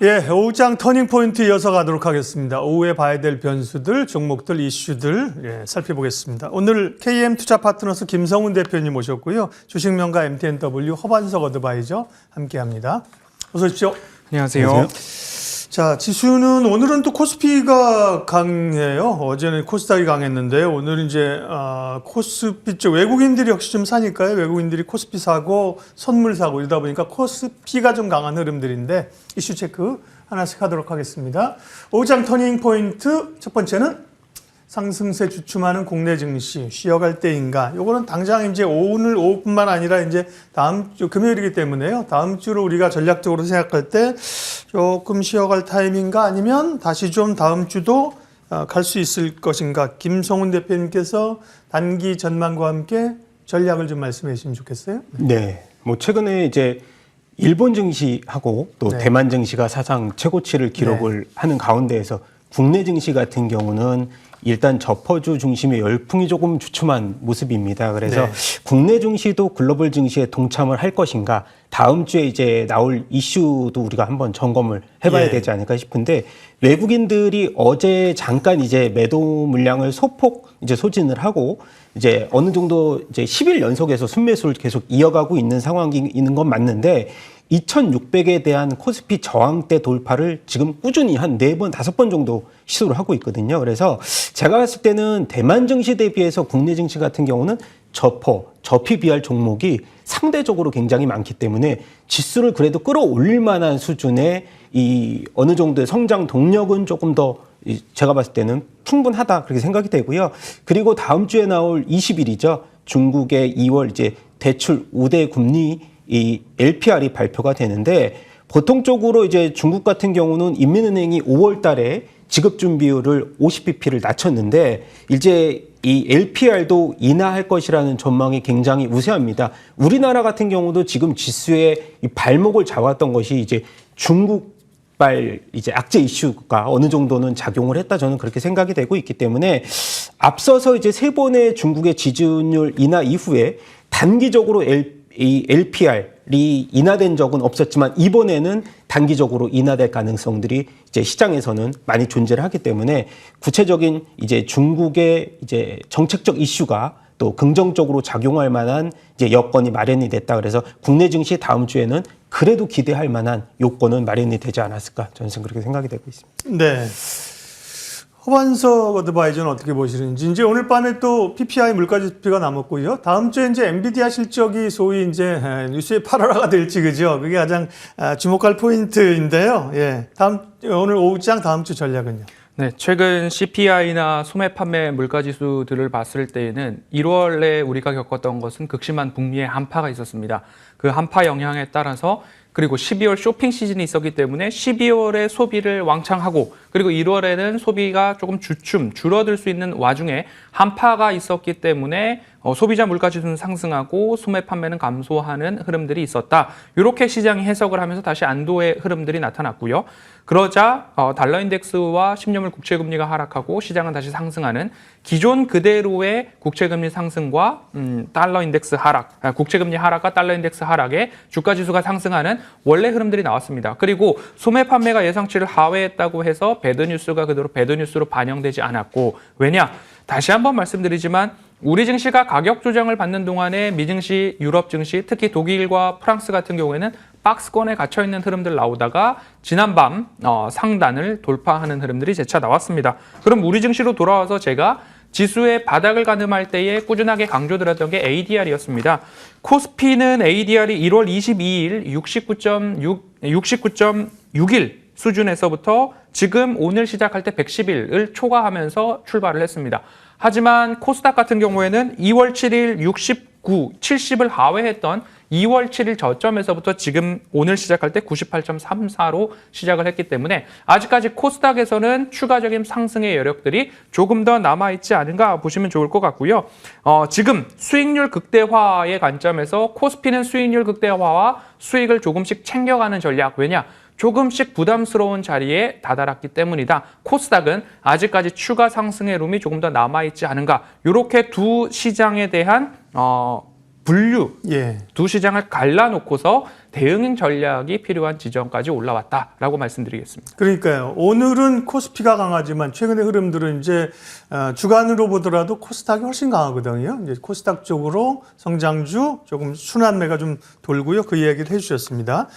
예, 오후장 터닝포인트 이어서 가도록 하겠습니다. 오후에 봐야 될 변수들, 종목들, 이슈들 살펴보겠습니다. 오늘 KM투자파트너스 김성훈 대표님 모셨고요. 주식명가 MTNW 허반석 어드바이저 함께합니다. 어서 오십시오. 안녕하세요. 안녕하세요. 자, 지수는 오늘은 또 코스피가 강해요. 어제는 코스닥이 강했는데 오늘은 이제 코스피 쪽 외국인들이 역시 좀 사니까요. 외국인들이 코스피 사고 선물 사고 이러다 보니까 코스피가 좀 강한 흐름들인데 이슈 체크 하나씩 하도록 하겠습니다. 오후장 터닝 포인트 첫 번째는 상승세 주춤하는 국내 증시 쉬어갈 때인가? 요거는 당장 이제 오늘 오후뿐만 아니라 이제 다음 주 금요일이기 때문에요. 다음 주로 우리가 전략적으로 생각할 때 조금 쉬어갈 타임인가 아니면 다시 좀 다음 주도 갈 수 있을 것인가? 김성훈 대표님께서 단기 전망과 함께 전략을 좀 말씀해 주시면 좋겠어요. 네. 뭐 최근에 이제 일본 증시하고 또 네. 대만 증시가 사상 최고치를 기록을 하는 가운데에서 국내 증시 같은 경우는 일단 저퍼주 중심의 열풍이 조금 주춤한 모습입니다. 그래서 네. 국내 증시도 글로벌 증시에 동참을 할 것인가, 다음 주에 이제 나올 이슈도 우리가 한번 점검을 해봐야 예. 되지 않을까 싶은데, 외국인들이 어제 잠깐 이제 매도 물량을 소폭 이제 소진을 하고 이제 어느 정도 이제 10일 연속해서 순매수를 계속 이어가고 있는 상황이 있는 건 맞는데, 2600에 대한 코스피 저항대 돌파를 지금 꾸준히 한 4번, 5번 정도 시도를 하고 있거든요. 그래서 제가 봤을 때는 대만 증시 대비해서 국내 증시 같은 경우는 저피 비할 종목이 상대적으로 굉장히 많기 때문에 지수를 그래도 끌어올릴 만한 수준의 이 어느 정도의 성장 동력은 조금 더 제가 봤을 때는 충분하다 그렇게 생각이 되고요. 그리고 다음 주에 나올 20일이죠. 중국의 2월 이제 대출 우대 금리 이 LPR이 발표가 되는데, 보통적으로 이제 중국 같은 경우는 인민은행이 5월 달에 지급 준비율을 50bp를 낮췄는데 이제 이 LPR도 인하할 것이라는 전망이 굉장히 우세합니다. 우리나라 같은 경우도 지금 지수의 이 발목을 잡았던 것이 이제 중국발 이제 악재 이슈가 어느 정도는 작용을 했다, 저는 그렇게 생각이 되고 있기 때문에 앞서서 이제 3번의 중국의 지준율 인하 이후에 단기적으로 이 LPR이 인하된 적은 없었지만 이번에는 단기적으로 인하될 가능성들이 이제 시장에서는 많이 존재를 하기 때문에 구체적인 이제 중국의 이제 정책적 이슈가 또 긍정적으로 작용할 만한 이제 여건이 마련이 됐다. 그래서 국내 증시 다음 주에는 그래도 기대할 만한 요건은 마련이 되지 않았을까, 저는 그렇게 생각이 되고 있습니다. 네. 허반석 어드바이저는 어떻게 보시는지. 이제 오늘 밤에 또 PPI 물가지수가 남았고요. 다음 주에 이제 엔비디아 실적이 소위 이제 뉴스의 8월화가 될지, 그죠? 그게 가장 주목할 포인트인데요. 예. 오늘 오후장 다음 주 전략은요? 네, 최근 CPI나 소매 판매 물가지수들을 봤을 때에는 1월에 우리가 겪었던 것은 극심한 북미의 한파가 있었습니다. 그 한파 영향에 따라서 그리고 12월 쇼핑 시즌이 있었기 때문에 12월에 소비를 왕창 하고, 그리고 1월에는 소비가 조금 줄어들 수 있는 와중에 한파가 있었기 때문에 소비자 물가지수는 상승하고 소매 판매는 감소하는 흐름들이 있었다. 이렇게 시장이 해석을 하면서 다시 안도의 흐름들이 나타났고요. 그러자 달러 인덱스와 10년물 국채금리가 하락하고 시장은 다시 상승하는, 기존 그대로의 국채금리 상승과 달러 인덱스 하락, 국채금리 하락과 달러 인덱스 하락에 주가지수가 상승하는 원래 흐름들이 나왔습니다. 그리고 소매 판매가 예상치를 하회했다고 해서 배드뉴스가 그대로 배드뉴스로 반영되지 않았고, 왜냐? 다시 한번 말씀드리지만 우리 증시가 가격 조정을 받는 동안에 미증시, 유럽 증시, 특히 독일과 프랑스 같은 경우에는 박스권에 갇혀있는 흐름들 나오다가 지난밤 상단을 돌파하는 흐름들이 재차 나왔습니다. 그럼 우리 증시로 돌아와서 제가 지수의 바닥을 가늠할 때에 꾸준하게 강조드렸던 게 ADR이었습니다. 코스피는 ADR이 1월 22일 69.6일 수준에서부터 지금 오늘 시작할 때 110일을 초과하면서 출발을 했습니다. 하지만 코스닥 같은 경우에는 2월 7일 69, 70을 하회했던 2월 7일 저점에서부터 지금 오늘 시작할 때 98.34로 시작을 했기 때문에 아직까지 코스닥에서는 추가적인 상승의 여력들이 조금 더 남아있지 않은가 보시면 좋을 것 같고요. 지금 수익률 극대화의 관점에서 코스피는 수익률 극대화와 수익을 조금씩 챙겨가는 전략, 왜냐? 조금씩 부담스러운 자리에 다다랐기 때문이다. 코스닥은 아직까지 추가 상승의 룸이 조금 더 남아있지 않은가. 이렇게 두 시장에 대한 분류 예. 두 시장을 갈라놓고서 대응 전략이 필요한 지점까지 올라왔다라고 말씀드리겠습니다. 그러니까요. 오늘은 코스피가 강하지만 최근의 흐름들은 이제 주간으로 보더라도 코스닥이 훨씬 강하거든요. 이제 코스닥 쪽으로 성장주 조금 순환매가 좀 돌고요. 그 이야기를 해주셨습니다.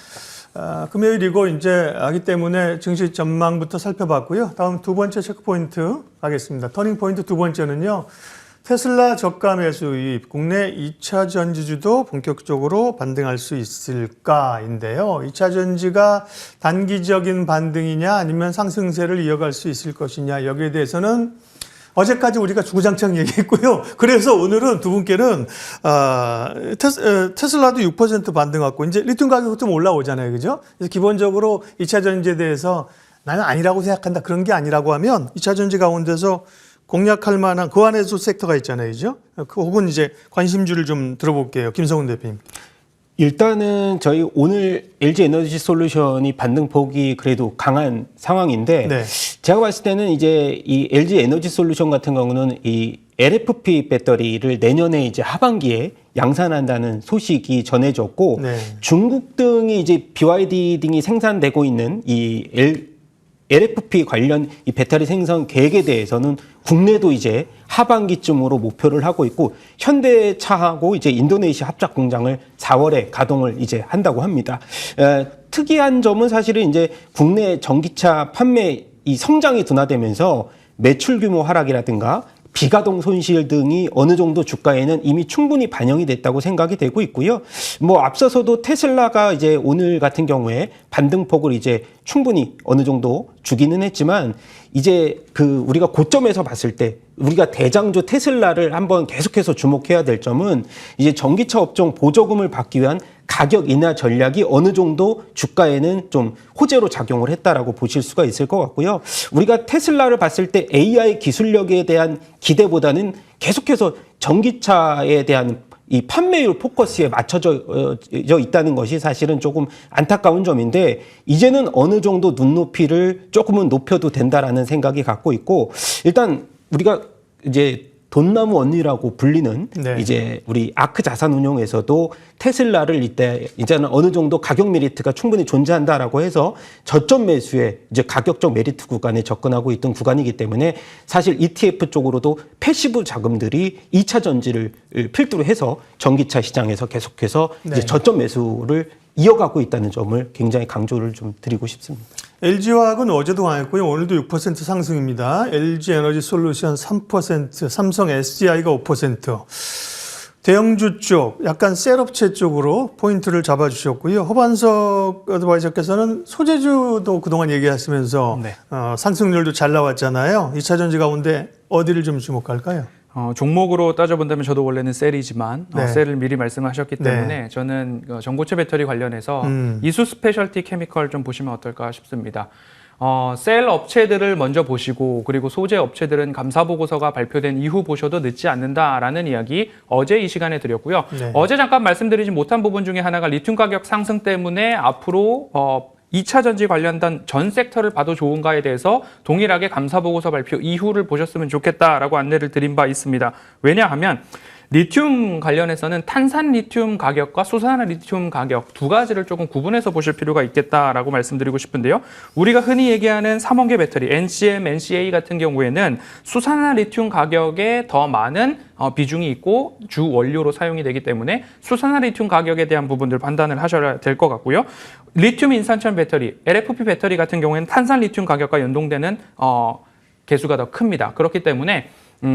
금요일이고 이제 하기 때문에 증시 전망부터 살펴봤고요. 다음 두 번째 체크포인트 가겠습니다. 터닝포인트 두 번째는요. 테슬라 저가 매수 유입, 국내 2차 전지주도 본격적으로 반등할 수 있을까인데요. 2차 전지가 단기적인 반등이냐 아니면 상승세를 이어갈 수 있을 것이냐 여기에 대해서는 어제까지 우리가 주구장창 얘기했고요. 그래서 오늘은 두 분께는 테슬라도 6% 반등했고 이제 리튬 가격이 좀 올라오잖아요. 그죠? 그래서 기본적으로 2차 전지에 대해서 나는 아니라고 생각한다. 그런 게 아니라고 하면 2차 전지 가운데서 공략할 만한 그 안에서 섹터가 있잖아요. 그죠? 혹은 이제 관심주를 좀 들어볼게요. 김성훈 대표님. 일단은 저희 오늘 LG 에너지 솔루션이 반등폭이 그래도 강한 상황인데 네. 제가 봤을 때는 이제 이 LG 에너지 솔루션 같은 경우는 이 LFP 배터리를 내년에 이제 하반기에 양산한다는 소식이 전해졌고 네. 중국 등이 이제 BYD 등이 생산되고 있는 이 LFP 관련 이 배터리 생산 계획에 대해서는 국내도 이제 하반기쯤으로 목표를 하고 있고 현대차하고 이제 인도네시아 합작 공장을 4월에 가동을 이제 한다고 합니다. 특이한 점은 사실은 이제 국내 전기차 판매 이 성장이 둔화되면서 매출 규모 하락이라든가 비가동 손실 등이 어느 정도 주가에는 이미 충분히 반영이 됐다고 생각이 되고 있고요. 뭐 앞서서도 테슬라가 이제 오늘 같은 경우에 반등폭을 이제 충분히 어느 정도 주기는 했지만 이제 그 우리가 고점에서 봤을 때 우리가 대장주 테슬라를 한번 계속해서 주목해야 될 점은 이제 전기차 업종 보조금을 받기 위한 가격 인하 전략이 어느 정도 주가에는 좀 호재로 작용을 했다라고 보실 수가 있을 것 같고요. 우리가 테슬라를 봤을 때 AI 기술력에 대한 기대보다는 계속해서 전기차에 대한 이 판매율 포커스에 맞춰져 있다는 것이 사실은 조금 안타까운 점인데 이제는 어느 정도 눈높이를 조금은 높여도 된다라는 생각이 갖고 있고 일단 우리가 이제 돈나무 언니라고 불리는 네. 이제 우리 아크 자산운용에서도 테슬라를 이제는 어느 정도 가격 메리트가 충분히 존재한다라고 해서 저점 매수에 이제 가격적 메리트 구간에 접근하고 있던 구간이기 때문에 사실 ETF 쪽으로도 패시브 자금들이 2차 전지를 필두로 해서 전기차 시장에서 계속해서 네. 이제 저점 매수를 이어가고 있다는 점을 굉장히 강조를 좀 드리고 싶습니다. LG화학은 어제도 강했고요. 오늘도 6% 상승입니다. LG 에너지 솔루션 3%, 삼성 SDI가 5%. 대형주 쪽, 약간 셀업체 쪽으로 포인트를 잡아주셨고요. 허반석 어드바이저께서는 소재주도 그동안 얘기하시면서 네. 상승률도 잘 나왔잖아요. 2차 전지 가운데 어디를 좀 주목할까요? 종목으로 따져본다면 저도 원래는 셀이지만 네. 셀을 미리 말씀하셨기 때문에 네. 저는 전고체 배터리 관련해서 이수 스페셜티 케미컬 좀 보시면 어떨까 싶습니다. 셀 업체들을 먼저 보시고 그리고 소재 업체들은 감사 보고서가 발표된 이후 보셔도 늦지 않는다라는 이야기 어제 이 시간에 드렸고요. 네. 어제 잠깐 말씀드리지 못한 부분 중에 하나가 리튬 가격 상승 때문에 앞으로 2차 전지 관련된 전 섹터를 봐도 좋은가에 대해서 동일하게 감사보고서 발표 이후를 보셨으면 좋겠다라고 안내를 드린 바 있습니다. 왜냐하면 리튬 관련해서는 탄산 리튬 가격과 수산화 리튬 가격 두 가지를 조금 구분해서 보실 필요가 있겠다라고 말씀드리고 싶은데요. 우리가 흔히 얘기하는 3원계 배터리 NCM, NCA 같은 경우에는 수산화 리튬 가격에 더 많은 비중이 있고 주 원료로 사용이 되기 때문에 수산화 리튬 가격에 대한 부분들 판단을 하셔야 될 것 같고요. 리튬 인산철 배터리, LFP 배터리 같은 경우에는 탄산 리튬 가격과 연동되는 개수가 더 큽니다. 그렇기 때문에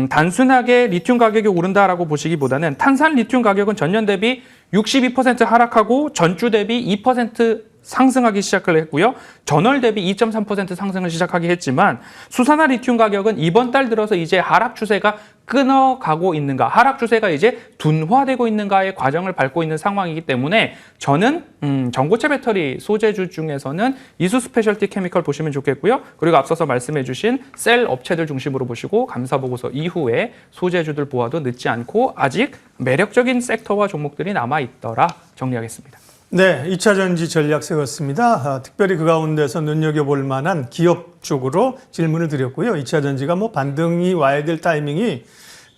단순하게 리튬 가격이 오른다라고 보시기보다는 탄산 리튬 가격은 전년 대비 62% 하락하고 전주 대비 2% 상승하기 시작을 했고요. 전월 대비 2.3% 상승을 시작하게 했지만 수산화 리튬 가격은 이번 달 들어서 이제 하락 추세가 끊어가고 있는가, 하락 추세가 이제 둔화되고 있는가의 과정을 밟고 있는 상황이기 때문에 저는 전고체 배터리 소재주 중에서는 이수 스페셜티 케미컬 보시면 좋겠고요. 그리고 앞서서 말씀해 주신 셀 업체들 중심으로 보시고 감사보고서 이후에 소재주들 보아도 늦지 않고 아직 매력적인 섹터와 종목들이 남아있더라 정리하겠습니다. 네, 2차 전지 전략 세웠습니다. 특별히 그 가운데서 눈여겨볼 만한 기업 쪽으로 질문을 드렸고요. 2차 전지가 뭐 반등이 와야 될 타이밍이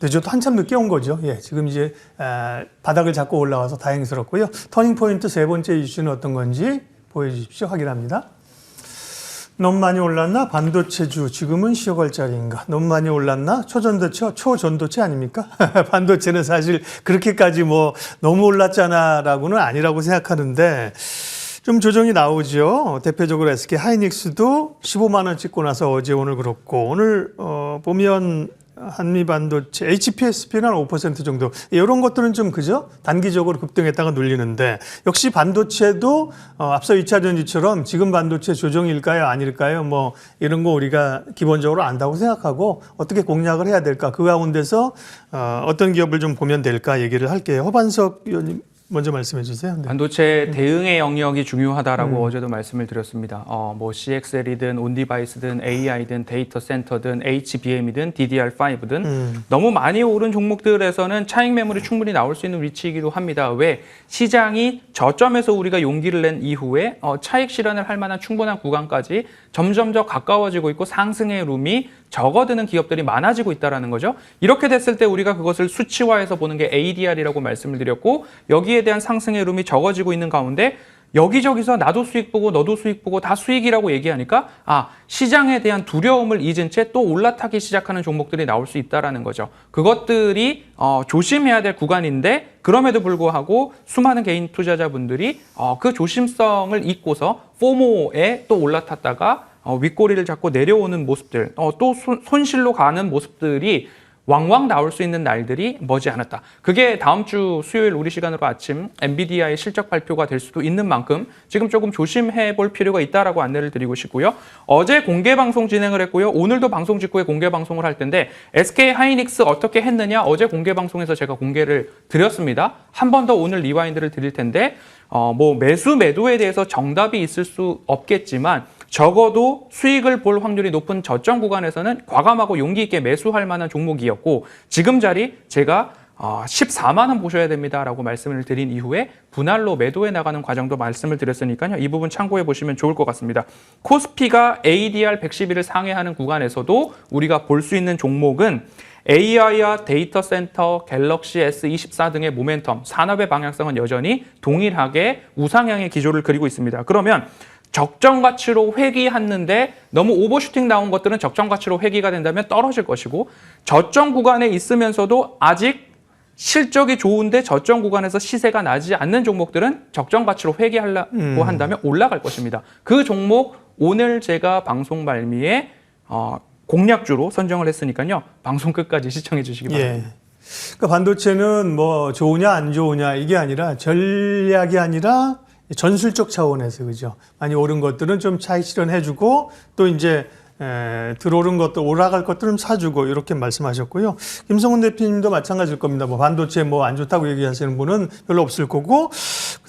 늦어도 한참 늦게 온 거죠. 예, 지금 이제 바닥을 잡고 올라와서 다행스럽고요. 터닝 포인트 세 번째 이슈는 어떤 건지 보여주십시오. 확인합니다. 너무 많이 올랐나? 반도체주 지금은 쉬어갈 자리인가? 너무 많이 올랐나? 초전도체 아닙니까? 반도체는 사실 그렇게까지 뭐 너무 올랐잖아라고는 아니라고 생각하는데 좀 조정이 나오죠. 대표적으로 SK 하이닉스도 15만 원 찍고 나서 어제 오늘 그렇고 오늘 보면 한미 반도체, HPSP는 한 5% 정도. 이런 것들은 좀 그죠? 단기적으로 급등했다가 눌리는데 역시 반도체도 앞서 2차 전지처럼 지금 반도체 조정일까요? 아닐까요? 뭐 이런 거 우리가 기본적으로 안다고 생각하고 어떻게 공략을 해야 될까? 그 가운데서 어떤 기업을 좀 보면 될까 얘기를 할게요. 허반석 의원님 먼저 말씀해 주세요. 네. 반도체 대응의 영역이 중요하다라고 어제도 말씀을 드렸습니다. 뭐 CXL이든 온디바이스든 AI든 데이터 센터든 HBM이든 DDR5든 너무 많이 오른 종목들에서는 차익 매물이 충분히 나올 수 있는 위치이기도 합니다. 왜? 시장이 저점에서 우리가 용기를 낸 이후에 차익 실현을 할 만한 충분한 구간까지 점점 더 가까워지고 있고 상승의 룸이 적어드는 기업들이 많아지고 있다는 거죠. 이렇게 됐을 때 우리가 그것을 수치화해서 보는 게 ADR이라고 말씀을 드렸고 여기에 대한 상승의 룸이 적어지고 있는 가운데 여기저기서 나도 수익 보고 너도 수익 보고 다 수익이라고 얘기하니까 시장에 대한 두려움을 잊은 채 또 올라타기 시작하는 종목들이 나올 수 있다는 거죠. 그것들이 조심해야 될 구간인데 그럼에도 불구하고 수많은 개인 투자자분들이 그 조심성을 잊고서 포모에 또 올라탔다가 윗꼬리를 잡고 내려오는 모습들, 또 손실로 가는 모습들이 왕왕 나올 수 있는 날들이 머지않았다. 그게 다음 주 수요일 우리 시간으로 아침 엔비디아의 실적 발표가 될 수도 있는 만큼 지금 조금 조심해 볼 필요가 있다라고 안내를 드리고 싶고요. 어제 공개 방송 진행을 했고요. 오늘도 방송 직후에 공개 방송을 할 텐데 SK 하이닉스 어떻게 했느냐 어제 공개 방송에서 제가 공개를 드렸습니다. 한 번 더 오늘 리와인드를 드릴 텐데 뭐 매도에 대해서 정답이 있을 수 없겠지만 적어도 수익을 볼 확률이 높은 저점 구간에서는 과감하고 용기 있게 매수할 만한 종목이었고 지금 자리 제가 14만 원 보셔야 됩니다라고 말씀을 드린 이후에 분할로 매도해 나가는 과정도 말씀을 드렸으니까요. 이 부분 참고해 보시면 좋을 것 같습니다. 코스피가 ADR 111을 상회하는 구간에서도 우리가 볼 수 있는 종목은 AI와 데이터 센터, 갤럭시 S24 등의 모멘텀, 산업의 방향성은 여전히 동일하게 우상향의 기조를 그리고 있습니다. 그러면 적정 가치로 회귀했는데 너무 오버슈팅 나온 것들은 적정 가치로 회귀가 된다면 떨어질 것이고 저점 구간에 있으면서도 아직 실적이 좋은데 저점 구간에서 시세가 나지 않는 종목들은 적정 가치로 회귀하려고 한다면 올라갈 것입니다. 그 종목 오늘 제가 방송 말미에 공략주로 선정을 했으니까요. 방송 끝까지 시청해 주시기 바랍니다. 예. 그러니까 반도체는 뭐 좋으냐 안 좋으냐 이게 아니라 전략이 아니라 전술적 차원에서 그죠. 많이 오른 것들은 좀 차익 실현해주고 또 이제 들어오른 것도 올라갈 것들은 사주고 이렇게 말씀하셨고요. 김성훈 대표님도 마찬가지일 겁니다. 뭐 반도체 뭐 안 좋다고 얘기하시는 분은 별로 없을 거고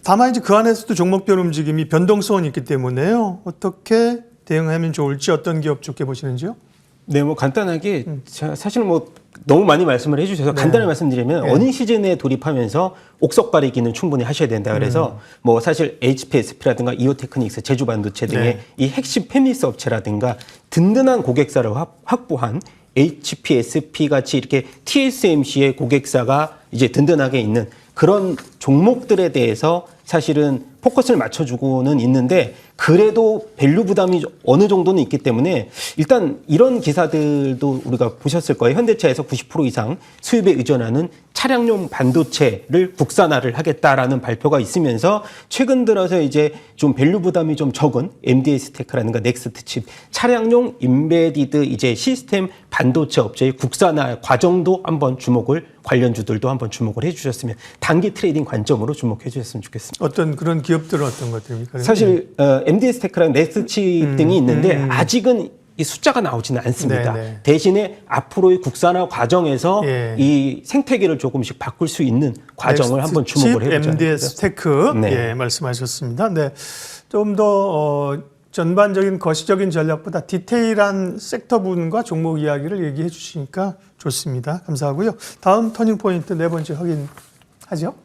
다만 이제 그 안에서도 종목별 움직임이 변동성이 있기 때문에요. 어떻게 대응하면 좋을지 어떤 기업 좋게 보시는지요? 네, 뭐 간단하게 사실 뭐 너무 많이 말씀을 해주셔서 간단히 말씀드리면 어닝 시즌에 돌입하면서 옥석 바리기는 충분히 하셔야 된다. 그래서 뭐 사실 HPSP라든가 이오테크닉스, 제주반도체 등의 이 핵심 팹리스 업체라든가 든든한 고객사를 확보한 HPSP 같이 이렇게 TSMC의 고객사가 이제 든든하게 있는 그런 종목들에 대해서 사실은 포커스를 맞춰주고는 있는데 그래도 밸류 부담이 어느 정도는 있기 때문에 일단 이런 기사들도 우리가 보셨을 거예요. 현대차에서 90% 이상 수입에 의존하는 차량용 반도체를 국산화를 하겠다라는 발표가 있으면서 최근 들어서 이제 좀 밸류 부담이 좀 적은 MDS테크라든가 넥스트칩 차량용 인베디드 이제 시스템 반도체 업체의 국산화 과정도 한번 관련주들도 한번 주목을 해주셨으면 단기 트레이딩 관점으로 주목해 주셨으면 좋겠습니다. 어떤 그런 기업들은 어떤 것들입니까? 사실 MDS테크랑 넥스트칩 등이 있는데 아직은 이 숫자가 나오지는 않습니다. 네네. 대신에 앞으로의 국산화 과정에서 이 생태계를 조금씩 바꿀 수 있는 과정을 한번 주목을 해보자. MDS테크 말씀하셨습니다. 네, 좀 더 전반적인 거시적인 전략보다 디테일한 섹터분과 종목 이야기를 얘기해 주시니까 좋습니다. 감사하고요. 다음 터닝 포인트 네 번째 확인하죠.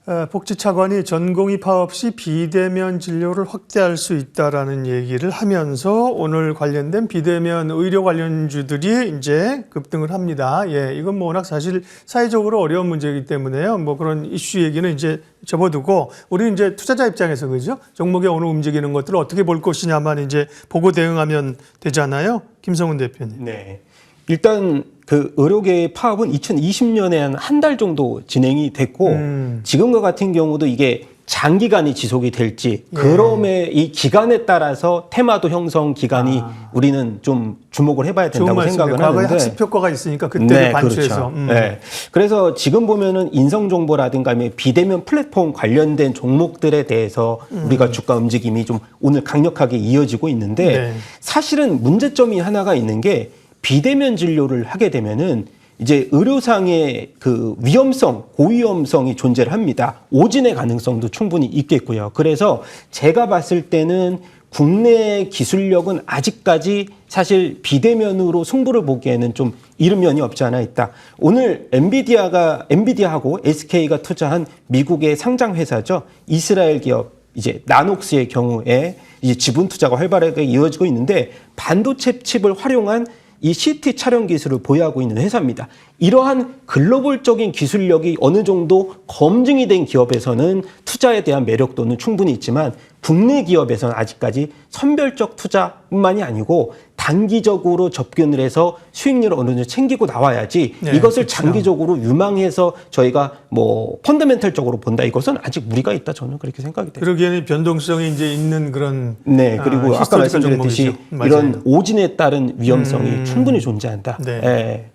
복지차관이 전공의 파업 시 비대면 진료를 확대할 수 있다라는 얘기를 하면서 오늘 관련된 비대면 의료 관련주들이 이제 급등을 합니다. 예, 이건 뭐 워낙 사실 사회적으로 어려운 문제이기 때문에요. 뭐 그런 이슈 얘기는 이제 접어두고 우리는 이제 투자자 입장에서 그죠? 종목에 오늘 움직이는 것들을 어떻게 볼 것이냐만 이제 보고 대응하면 되잖아요. 김성훈 대표님. 네. 일단 그 의료계의 파업은 2020년에 한 달 정도 진행이 됐고 지금과 같은 경우도 이게 장기간이 지속이 될지 그럼에 이 기간에 따라서 테마도 형성 기간이 우리는 좀 주목을 해봐야 된다고 생각을 과거에 하는데 학습 효과가 있으니까 그때 네, 반추해서. 그렇죠. 네. 그래서 지금 보면은 인성정보라든가 비대면 플랫폼 관련된 종목들에 대해서 우리가 주가 움직임이 좀 오늘 강력하게 이어지고 있는데 네. 사실은 문제점이 하나가 있는 게 비대면 진료를 하게 되면은 이제 의료상의 그 위험성, 고위험성이 존재를 합니다. 오진의 가능성도 충분히 있겠고요. 그래서 제가 봤을 때는 국내 기술력은 아직까지 사실 비대면으로 승부를 보기에는 좀 이른 면이 없지 않아 있다. 오늘 엔비디아하고 SK가 투자한 미국의 상장 회사죠. 이스라엘 기업 이제 나녹스의 경우에 이제 지분 투자가 활발하게 이어지고 있는데 반도체 칩을 활용한 이 CT 촬영 기술을 보유하고 있는 회사입니다. 이러한 글로벌적인 기술력이 어느 정도 검증이 된 기업에서는 투자에 대한 매력도는 충분히 있지만 국내 기업에서는 아직까지 선별적 투자뿐만이 아니고 단기적으로 접근을 해서 수익률을 어느 정도 챙기고 나와야지 네, 이것을 그렇죠. 장기적으로 유망해서 저희가 뭐 펀더멘털적으로 본다 이것은 아직 무리가 있다 저는 그렇게 생각이 돼요. 그러기에는 변동성이 이제 있는 그런 네, 그리고 아까 히스토리컬 말씀드렸듯이 종목이죠. 맞아요. 이런 오진에 따른 위험성이 충분히 존재한다. 네. 예.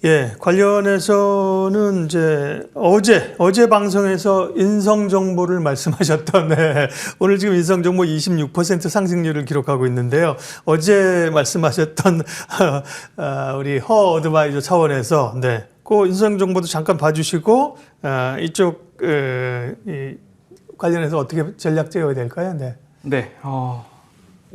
예, 관련해서는 이제 어제 방송에서 인성정보를 말씀하셨던, 네. 오늘 지금 인성정보 26% 상승률을 기록하고 있는데요. 어제 말씀하셨던, 우리 허 어드바이저 차원에서, 네. 그 인성정보도 잠깐 봐주시고, 이쪽, 관련해서 어떻게 전략 제어해야 될까요? 네. 네,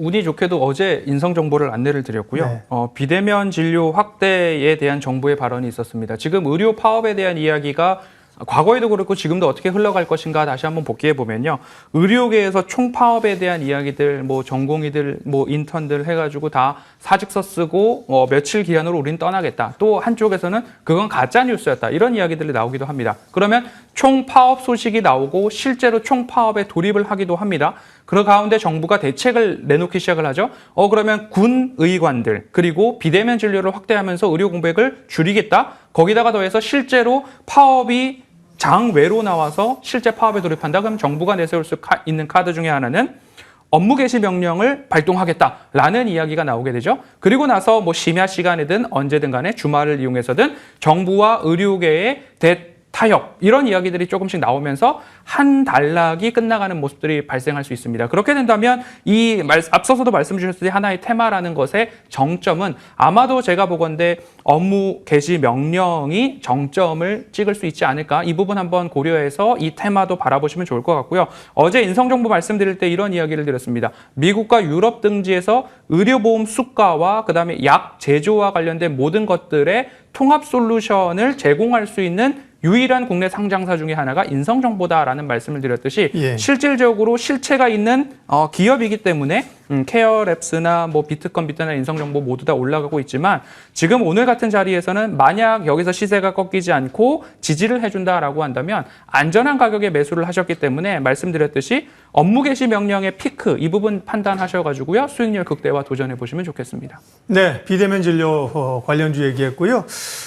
운이 좋게도 어제 인성 정보를 안내를 드렸고요. 네. 비대면 진료 확대에 대한 정부의 발언이 있었습니다. 지금 의료 파업에 대한 이야기가 과거에도 그렇고 지금도 어떻게 흘러갈 것인가 다시 한번 복기해 보면요. 의료계에서 총파업에 대한 이야기들, 뭐 전공의들, 뭐 인턴들 해가지고 다 사직서 쓰고 며칠 기한으로 우린 떠나겠다. 또 한쪽에서는 그건 가짜 뉴스였다. 이런 이야기들이 나오기도 합니다. 그러면 총파업 소식이 나오고 실제로 총파업에 돌입을 하기도 합니다. 그 가운데 정부가 대책을 내놓기 시작을 하죠. 그러면 군 의관들 그리고 비대면 진료를 확대하면서 의료 공백을 줄이겠다. 거기다가 더해서 실제로 파업이 장외로 나와서 실제 파업에 돌입한다. 그럼 정부가 내세울 수 있는 카드 중에 하나는 업무 개시 명령을 발동하겠다라는 이야기가 나오게 되죠. 그리고 나서 뭐 심야 시간이든 언제든 간에 주말을 이용해서든 정부와 의료계의 타협 이런 이야기들이 조금씩 나오면서 한 단락이 끝나가는 모습들이 발생할 수 있습니다. 그렇게 된다면 앞서서도 말씀 주셨듯이 하나의 테마라는 것의 정점은 아마도 제가 보건대 업무 개시 명령이 정점을 찍을 수 있지 않을까 이 부분 한번 고려해서 이 테마도 바라보시면 좋을 것 같고요. 어제 인성정보 말씀드릴 때 이런 이야기를 드렸습니다. 미국과 유럽 등지에서 의료보험 수가와 그다음에 약 제조와 관련된 모든 것들의 통합 솔루션을 제공할 수 있는 유일한 국내 상장사 중에 하나가 인성정보다라는 말씀을 드렸듯이 예. 실질적으로 실체가 있는 기업이기 때문에 케어랩스나 뭐 비트컴퓨터나 인성정보 모두 다 올라가고 있지만 지금 오늘 같은 자리에서는 만약 여기서 시세가 꺾이지 않고 지지를 해준다라고 한다면 안전한 가격에 매수를 하셨기 때문에 말씀드렸듯이 업무 개시 명령의 피크 이 부분 판단하셔가지고요 수익률 극대화 도전해 보시면 좋겠습니다. 네, 비대면 진료 관련주 얘기했고요.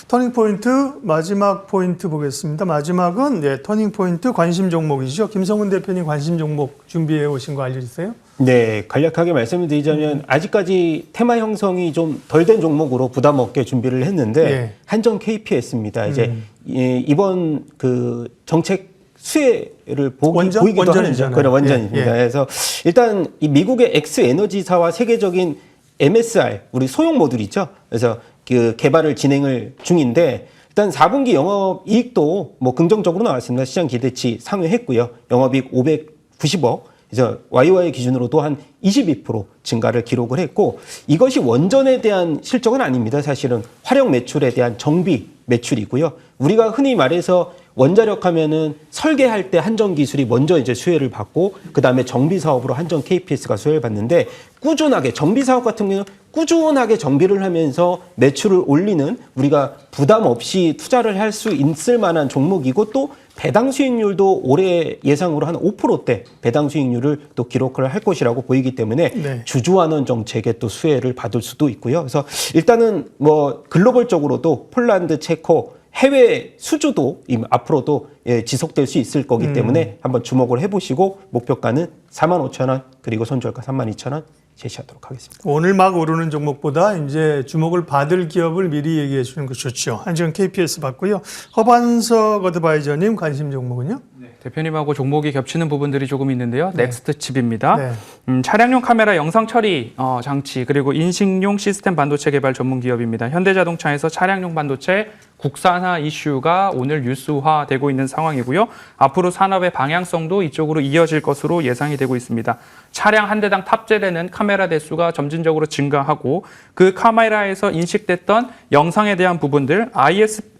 터닝포인트 마지막 포인트 보겠습니다. 마지막은 네, 터닝포인트 관심 종목이죠. 김성훈 대표님 관심 종목 준비해 오신 거 알려주세요. 네, 간략하게 말씀을 드리자면 아직까지 테마 형성이 좀 덜 된 종목으로 부담 없게 준비를 했는데 예. 한전 KPS입니다. 이제 이번 그 정책 수혜를 보이기도 하는 그런 원전입니다. 예. 그래서 일단 이 미국의 엑스 에너지사와 세계적인 MSR 우리 소형 모듈 있죠. 그래서 그 개발을 진행을 중인데 일단 4분기 영업 이익도 뭐 긍정적으로 나왔습니다. 시장 기대치 상회했고요. 영업이익 590억. 그래서 YY 기준으로도 한 22% 증가를 기록을 했고 이것이 원전에 대한 실적은 아닙니다. 사실은 활용 매출에 대한 정비 매출이고요. 우리가 흔히 말해서 원자력 하면은 설계할 때 한전 기술이 먼저 이제 수혜를 받고 그다음에 정비 사업으로 한전 KPS가 수혜를 받는데 꾸준하게 정비 사업 같은 경우는 꾸준하게 정비를 하면서 매출을 올리는 우리가 부담 없이 투자를 할 수 있을 만한 종목이고 또 배당 수익률도 올해 예상으로 한 5%대 배당 수익률을 또 기록을 할 것이라고 보이기 때문에 네. 주주환원 정책에 또 수혜를 받을 수도 있고요. 그래서 일단은 뭐 글로벌적으로도 폴란드, 체코 해외 수주도 앞으로도 지속될 수 있을 거기 때문에 한번 주목을 해보시고 목표가는 45,000원 그리고 손절가 32,000원 제시하도록 하겠습니다. 오늘 막 오르는 종목보다 이제 주목을 받을 기업을 미리 얘기해 주는 거 좋죠. 한지원 KPS 봤고요. 허반석 어드바이저님 관심 종목은요? 대표님하고 종목이 겹치는 부분들이 조금 있는데요. 네. 넥스트 칩입니다. 네. 차량용 카메라 영상 처리 장치 그리고 인식용 시스템 반도체 개발 전문 기업입니다. 현대자동차에서 차량용 반도체 국산화 이슈가 오늘 뉴스화되고 있는 상황이고요. 앞으로 산업의 방향성도 이쪽으로 이어질 것으로 예상이 되고 있습니다. 차량 한 대당 탑재되는 카메라 대수가 점진적으로 증가하고 그 카메라에서 인식됐던 영상에 대한 부분들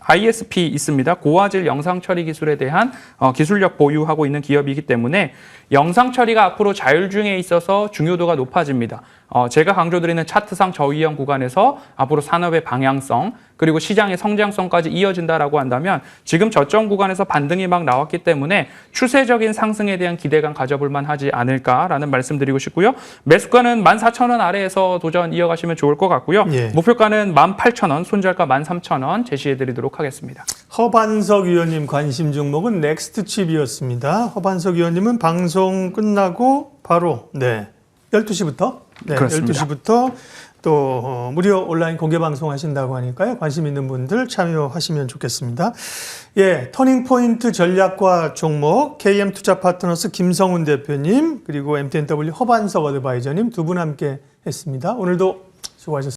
ISP 있습니다. 고화질 영상 처리 기술에 대한 기술력 보유하고 있는 기업이기 때문에 영상 처리가 앞으로 자율주행에 있어서 중요도가 높아집니다. 제가 강조드리는 차트상 저위험 구간에서 앞으로 산업의 방향성 그리고 시장의 성장성까지 이어진다라고 한다면 지금 저점 구간에서 반등이 막 나왔기 때문에 추세적인 상승에 대한 기대감 가져볼 만하지 않을까라는 말씀드리고 싶고요. 매수가는 14,000원 아래에서 도전 이어가시면 좋을 것 같고요. 예. 목표가는 18,000원, 손절가 13,000원 제시해드리도록 하겠습니다. 허반석 위원님 관심 종목은 넥스트칩이었습니다. 허반석 위원님은 방송 끝나고 바로 12시부터 그렇습니다. 12시부터 또 무료 온라인 공개 방송 하신다고 하니까요. 관심 있는 분들 참여하시면 좋겠습니다. 예, 터닝포인트 전략과 종목 KM 투자 파트너스 김성훈 대표님 그리고 MTNW 허반석 어드바이저님 두 분 함께 했습니다. 오늘도 수고하셨습니다.